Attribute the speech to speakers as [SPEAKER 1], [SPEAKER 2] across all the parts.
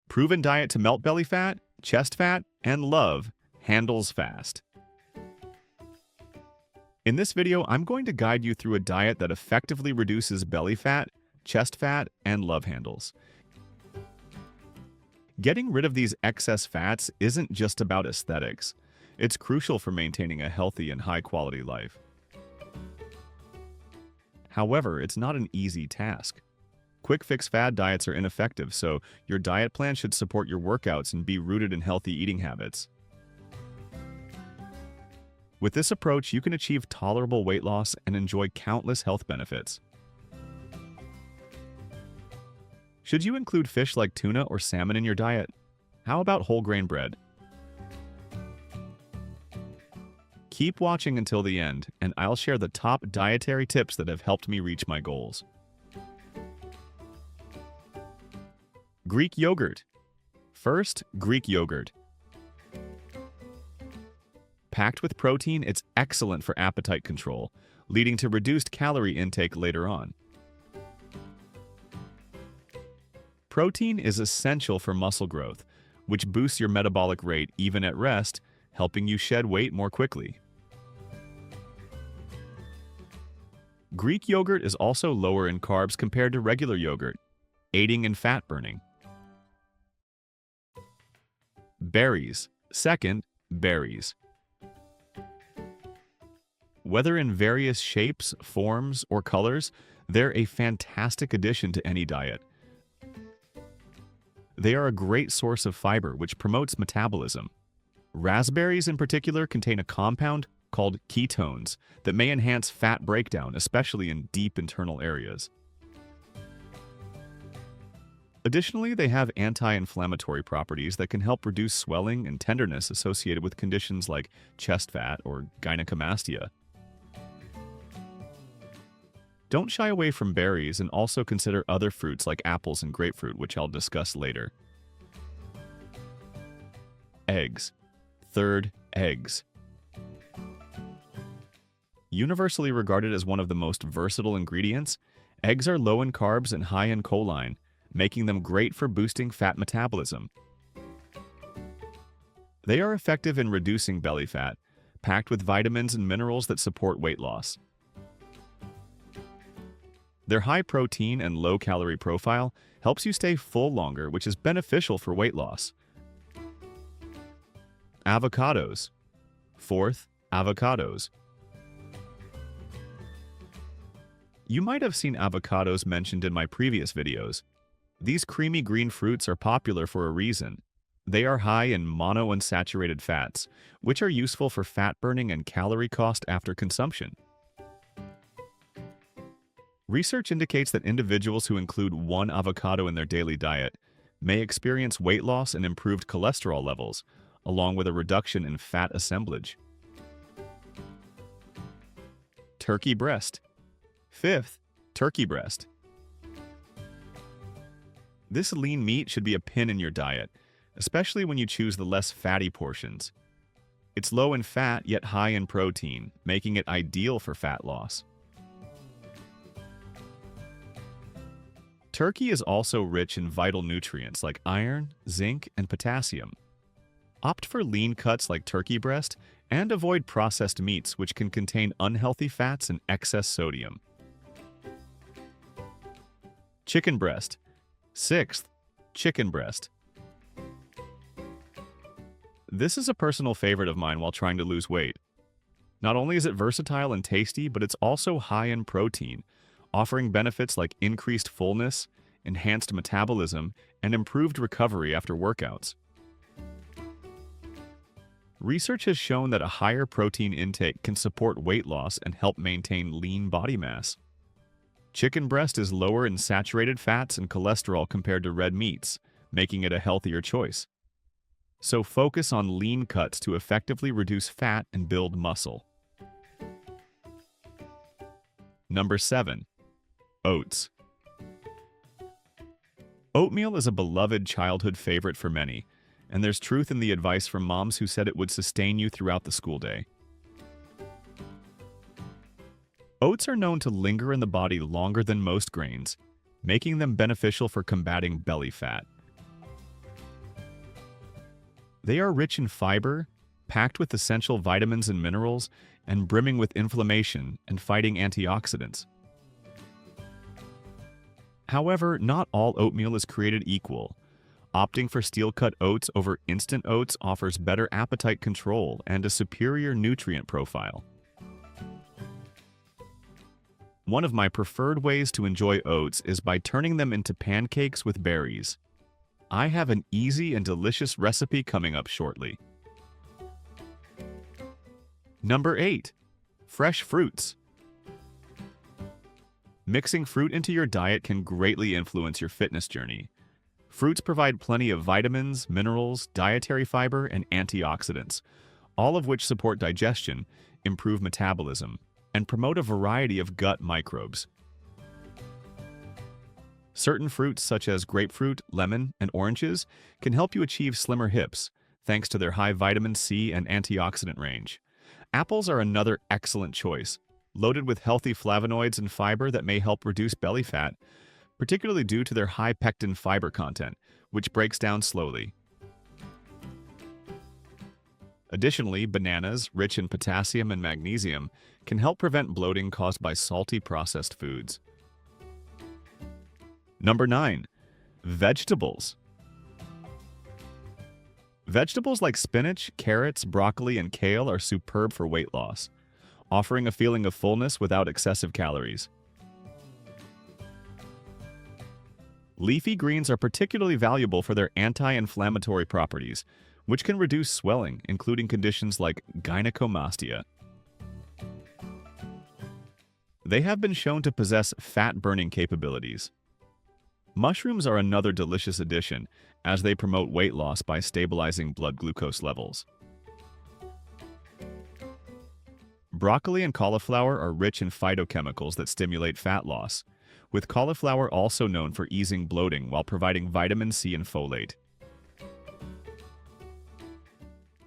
[SPEAKER 1] Proven diet to melt belly fat, chest fat, and love handles fast. In this video, I'm going to guide you through a diet that effectively reduces belly fat, chest fat, and love handles. Getting rid of these excess fats isn't just about aesthetics. It's crucial for maintaining a healthy and high-quality life. However, it's not an easy task. Quick-fix fad diets are ineffective, so your diet plan should support your workouts and be rooted in healthy eating habits. With this approach, you can achieve tolerable weight loss and enjoy countless health benefits. Should you include fish like tuna or salmon in your diet? How about whole grain bread? Keep watching until the end, and I'll share the top dietary tips that have helped me reach my goals. Greek yogurt. First, Greek yogurt. Packed with protein, it's excellent for appetite control, leading to reduced calorie intake later on. Protein is essential for muscle growth, which boosts your metabolic rate even at rest, helping you shed weight more quickly. Greek yogurt is also lower in carbs compared to regular yogurt, aiding in fat burning. Berries. Second, berries. Whether in various shapes, forms, or colors, they're a fantastic addition to any diet. They are a great source of fiber, which promotes metabolism. Raspberries in particular contain a compound called ketones that may enhance fat breakdown, especially in deep internal areas. Additionally, they have anti-inflammatory properties that can help reduce swelling and tenderness associated with conditions like chest fat or gynecomastia. Don't shy away from berries and also consider other fruits like apples and grapefruit, which I'll discuss later. Eggs. Third, eggs. Universally regarded as one of the most versatile ingredients, eggs are low in carbs and high in choline, making them great for boosting fat metabolism. They are effective in reducing belly fat, packed with vitamins and minerals that support weight loss. Their high protein and low calorie profile helps you stay full longer, which is beneficial for weight loss. Avocados. Fourth, avocados. You might have seen avocados mentioned in my previous videos. These creamy green fruits are popular for a reason. They are high in monounsaturated fats, which are useful for fat burning and calorie cost after consumption. Research indicates that individuals who include one avocado in their daily diet may experience weight loss and improved cholesterol levels, along with a reduction in fat assemblage. Turkey breast. Fifth, turkey breast. This lean meat should be a pin in your diet, especially when you choose the less fatty portions. It's low in fat yet high in protein, making it ideal for fat loss. Turkey is also rich in vital nutrients like iron, zinc, and potassium. Opt for lean cuts like turkey breast and avoid processed meats, which can contain unhealthy fats and excess sodium. Chicken breast. Sixth, chicken breast. This is a personal favorite of mine while trying to lose weight. Not only is it versatile and tasty, but it's also high in protein, offering benefits like increased fullness, enhanced metabolism, and improved recovery after workouts. Research has shown that a higher protein intake can support weight loss and help maintain lean body mass. Chicken breast is lower in saturated fats and cholesterol compared to red meats, making it a healthier choice. So focus on lean cuts to effectively reduce fat and build muscle. Number 7. Oats. Oatmeal is a beloved childhood favorite for many, and there's truth in the advice from moms who said it would sustain you throughout the school day. Oats are known to linger in the body longer than most grains, making them beneficial for combating belly fat. They are rich in fiber, packed with essential vitamins and minerals, and brimming with inflammation and fighting antioxidants. However, not all oatmeal is created equal. Opting for steel-cut oats over instant oats offers better appetite control and a superior nutrient profile. One of my preferred ways to enjoy oats is by turning them into pancakes with berries. I have an easy and delicious recipe coming up shortly. Number 8. Fresh fruits. Mixing fruit into your diet can greatly influence your fitness journey. Fruits provide plenty of vitamins, minerals, dietary fiber, and antioxidants, all of which support digestion, improve metabolism, and promote a variety of gut microbes. Certain fruits such as grapefruit, lemon, and oranges can help you achieve slimmer hips, thanks to their high vitamin C and antioxidant range. Apples are another excellent choice, loaded with healthy flavonoids and fiber that may help reduce belly fat, particularly due to their high pectin fiber content, which breaks down slowly. Additionally, bananas, rich in potassium and magnesium, can help prevent bloating caused by salty processed foods. Number 9. Vegetables. Vegetables like spinach, carrots, broccoli, and kale are superb for weight loss, offering a feeling of fullness without excessive calories. Leafy greens are particularly valuable for their anti-inflammatory properties, which can reduce swelling, including conditions like gynecomastia. They have been shown to possess fat-burning capabilities. Mushrooms are another delicious addition, as they promote weight loss by stabilizing blood glucose levels. Broccoli and cauliflower are rich in phytochemicals that stimulate fat loss, with cauliflower also known for easing bloating while providing vitamin C and folate.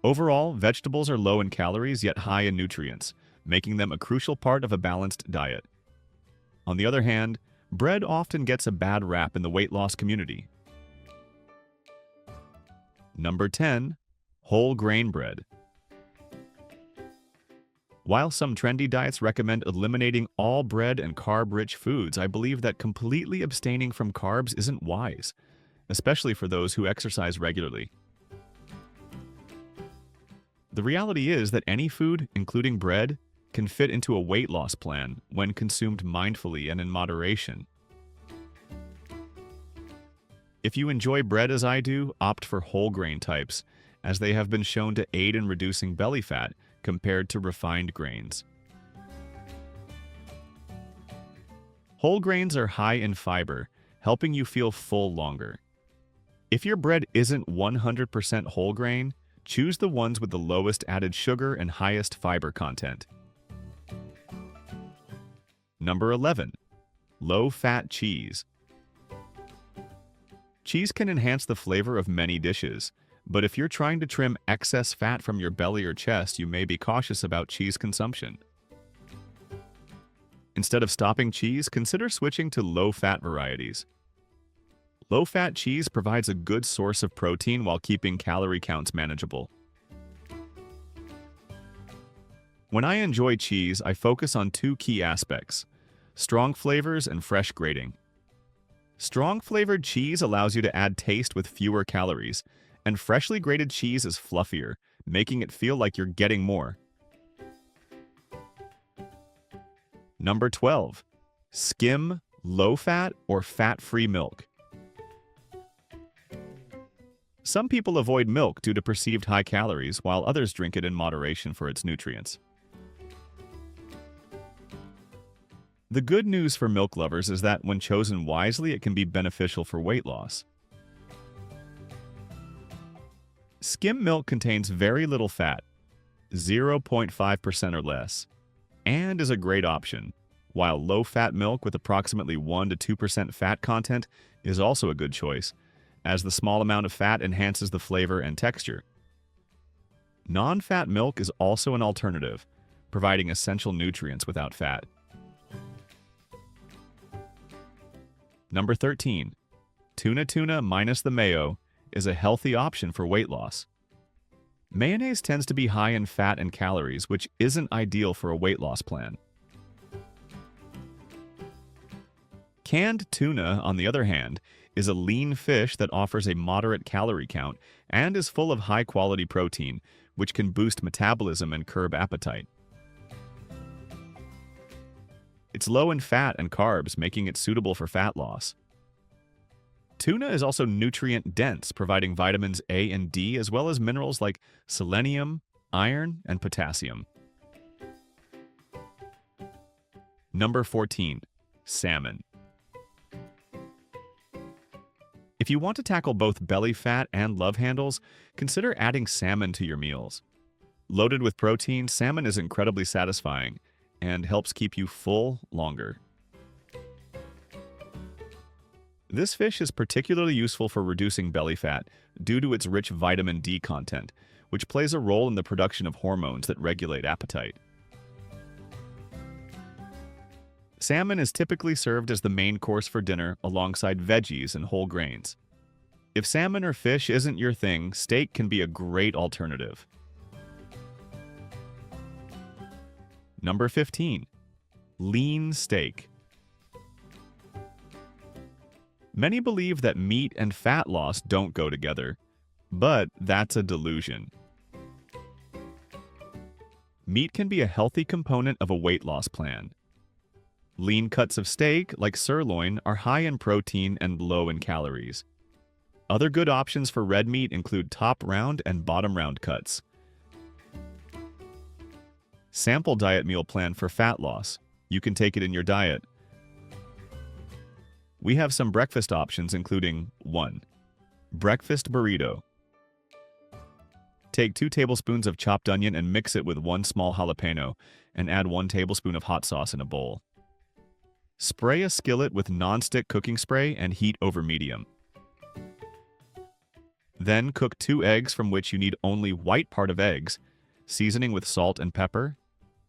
[SPEAKER 1] Overall, vegetables are low in calories yet high in nutrients, making them a crucial part of a balanced diet. On the other hand, bread often gets a bad rap in the weight loss community. Number 10. Whole grain bread. While some trendy diets recommend eliminating all bread and carb-rich foods, I believe that completely abstaining from carbs isn't wise, especially for those who exercise regularly. The reality is that any food, including bread, can fit into a weight loss plan when consumed mindfully and in moderation. If you enjoy bread as I do, opt for whole grain types, as they have been shown to aid in reducing belly fat compared to refined grains. Whole grains are high in fiber, helping you feel full longer. If your bread isn't 100% whole grain, choose the ones with the lowest added sugar and highest fiber content. Number 11. Low-fat cheese. Cheese can enhance the flavor of many dishes, but if you're trying to trim excess fat from your belly or chest, you may be cautious about cheese consumption. Instead of stopping cheese, consider switching to low-fat varieties. Low-fat cheese provides a good source of protein while keeping calorie counts manageable. When I enjoy cheese, I focus on two key aspects: strong flavors and fresh grating. Strong flavored cheese allows you to add taste with fewer calories, and freshly grated cheese is fluffier, making it feel like you're getting more. Number 12. Skim, low-fat, or fat-free milk. Some people avoid milk due to perceived high calories, while others drink it in moderation for its nutrients. The good news for milk lovers is that when chosen wisely, it can be beneficial for weight loss. Skim milk contains very little fat, 0.5% or less, and is a great option, while low-fat milk with approximately 1 to 2% fat content is also a good choice, as the small amount of fat enhances the flavor and texture. Non-fat milk is also an alternative, providing essential nutrients without fat. Number 13. Tuna minus the mayo is a healthy option for weight loss. Mayonnaise tends to be high in fat and calories, which isn't ideal for a weight loss plan. Canned tuna, on the other hand, is a lean fish that offers a moderate calorie count and is full of high-quality protein, which can boost metabolism and curb appetite. It's low in fat and carbs, making it suitable for fat loss. Tuna is also nutrient-dense, providing vitamins A and D as well as minerals like selenium, iron, and potassium. Number 14. Salmon. If you want to tackle both belly fat and love handles, consider adding salmon to your meals. Loaded with protein, salmon is incredibly satisfying and helps keep you full longer. This fish is particularly useful for reducing belly fat due to its rich vitamin D content, which plays a role in the production of hormones that regulate appetite. Salmon is typically served as the main course for dinner alongside veggies and whole grains. If salmon or fish isn't your thing, steak can be a great alternative. Number 15. Lean steak. Many believe that meat and fat loss don't go together, but that's a delusion. Meat can be a healthy component of a weight loss plan. Lean cuts of steak, like sirloin, are high in protein and low in calories. Other good options for red meat include top round and bottom round cuts. Sample diet meal plan for fat loss. You can take it in your diet. We have some breakfast options including 1. Breakfast burrito. Take 2 tablespoons of chopped onion and mix it with 1 small jalapeno and add 1 tablespoon of hot sauce in a bowl. Spray a skillet with non-stick cooking spray and heat over medium. Then cook 2 eggs from which you need only white part of eggs, seasoning with salt and pepper.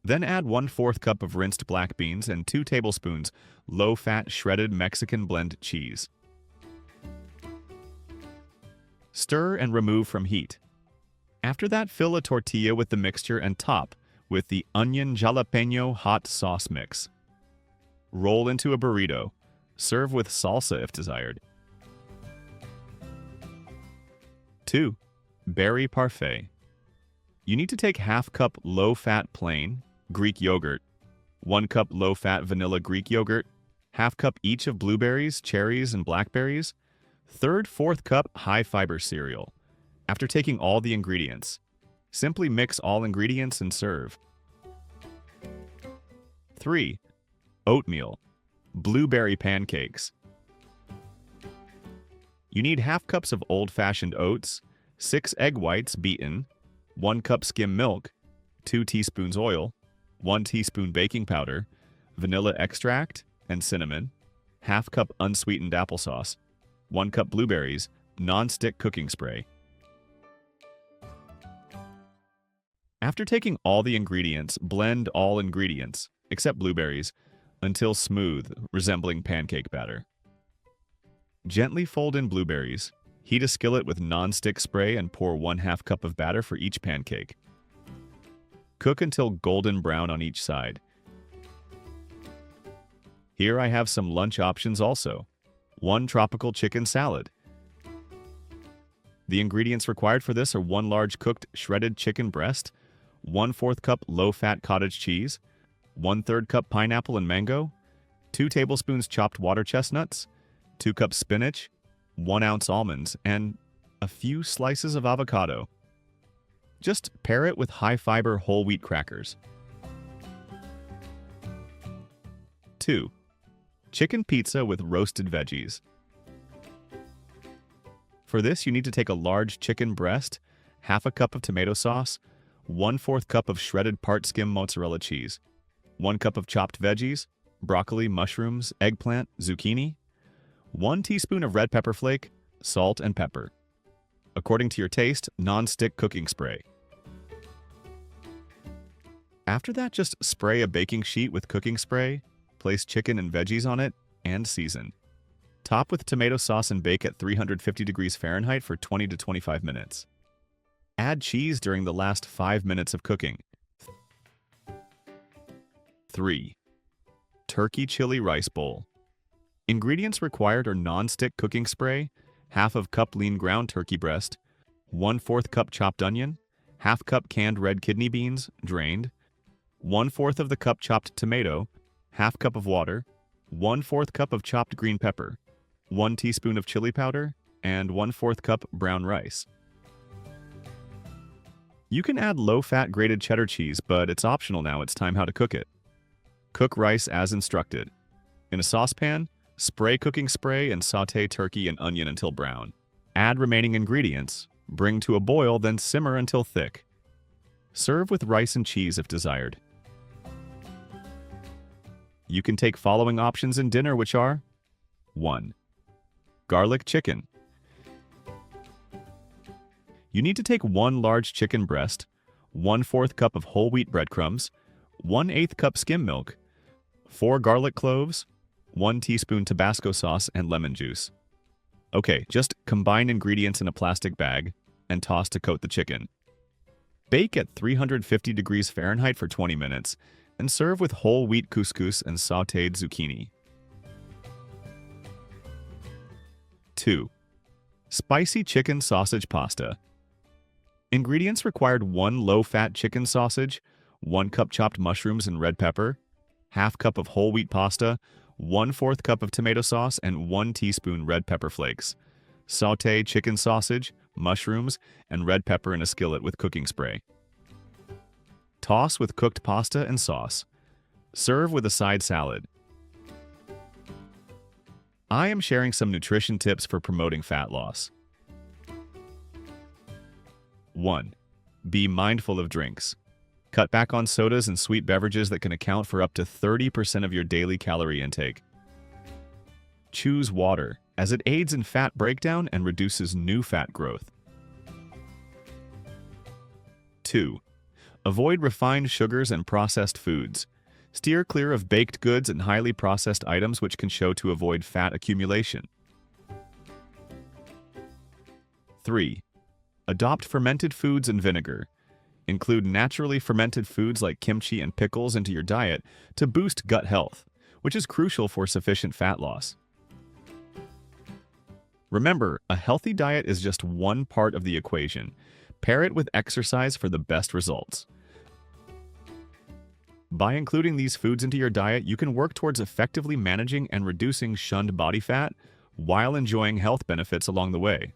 [SPEAKER 1] Then add 1/4 cup of rinsed black beans and 2 tablespoons low-fat shredded Mexican blend cheese. Stir and remove from heat. After that, fill a tortilla with the mixture and top with the onion jalapeno hot sauce mix. Roll into a burrito. Serve with salsa if desired. 2. Berry parfait. You need to take ½ cup low-fat plain Greek yogurt, 1 cup low-fat vanilla Greek yogurt, ½ cup each of blueberries, cherries, and blackberries, 1/4 cup high-fiber cereal. After taking all the ingredients, simply mix all ingredients and serve. 3. Oatmeal. Blueberry pancakes. You need ½ cups of old-fashioned oats, 6 egg whites beaten, 1 cup skim milk, 2 teaspoons oil, 1 teaspoon baking powder, vanilla extract and cinnamon, ½ cup unsweetened applesauce, 1 cup blueberries, non-stick cooking spray. After taking all the ingredients, blend all ingredients, except blueberries, until smooth, resembling pancake batter. Gently fold in blueberries, heat a skillet with non-stick spray and pour 1/2 cup of batter for each pancake. Cook until golden brown on each side. Here I have some lunch options also. 1 tropical chicken salad. The ingredients required for this are 1 large cooked shredded chicken breast, 1/4 cup low-fat cottage cheese, 1/3 cup pineapple and mango, 2 tablespoons chopped water chestnuts, 2 cups spinach, 1 ounce almonds, and a few slices of avocado. Just pair it with high-fiber whole wheat crackers. 2. Chicken pizza with roasted veggies. For this, you need to take a large chicken breast, ½ cup of tomato sauce, 1/4 cup of shredded part skim mozzarella cheese, 1 cup of chopped veggies, broccoli, mushrooms, eggplant, zucchini, 1 teaspoon of red pepper flake, salt and pepper. According to your taste, non-stick cooking spray. After that, just spray a baking sheet with cooking spray, place chicken and veggies on it, and season. Top with tomato sauce and bake at 350 degrees Fahrenheit for 20 to 25 minutes. Add cheese during the last 5 minutes of cooking. 3. Turkey chili rice bowl. Ingredients required are non-stick cooking spray, half of cup lean ground turkey breast, 1/4 cup chopped onion, half cup canned red kidney beans, drained, 1/4 of the cup chopped tomato, half cup of water, 1/4 cup of chopped green pepper, 1 teaspoon of chili powder, and 1/4 cup brown rice. You can add low-fat grated cheddar cheese, but it's optional now. It's time how to cook it. Cook rice as instructed. In a saucepan, spray cooking spray and sauté turkey and onion until brown. Add remaining ingredients, bring to a boil, then simmer until thick. Serve with rice and cheese if desired. You can take following options in dinner, which are 1. Garlic chicken. You need to take 1 large chicken breast, 1/4 cup of whole wheat breadcrumbs, 1/8 cup skim milk, 4 garlic cloves, 1 teaspoon Tabasco sauce, and lemon juice. Okay, just combine ingredients in a plastic bag and toss to coat the chicken. Bake at 350 degrees Fahrenheit for 20 minutes and serve with whole wheat couscous and sautéed zucchini. 2. Spicy chicken sausage pasta. Ingredients required: 1 low-fat chicken sausage, 1 cup chopped mushrooms and red pepper, half cup of whole wheat pasta, 1/4 cup of tomato sauce, and 1 teaspoon red pepper flakes. Sauté chicken sausage, mushrooms, and red pepper in a skillet with cooking spray. Toss with cooked pasta and sauce. Serve with a side salad. I am sharing some nutrition tips for promoting fat loss. 1. Be mindful of drinks. Cut back on sodas and sweet beverages that can account for up to 30% of your daily calorie intake. Choose water, as it aids in fat breakdown and reduces new fat growth. 2. Avoid refined sugars and processed foods. Steer clear of baked goods and highly processed items, which can show to avoid fat accumulation. 3. Adopt fermented foods and vinegar. Include naturally fermented foods like kimchi and pickles into your diet to boost gut health, which is crucial for sufficient fat loss. Remember, a healthy diet is just one part of the equation. Pair it with exercise for the best results. By including these foods into your diet, you can work towards effectively managing and reducing shunned body fat while enjoying health benefits along the way.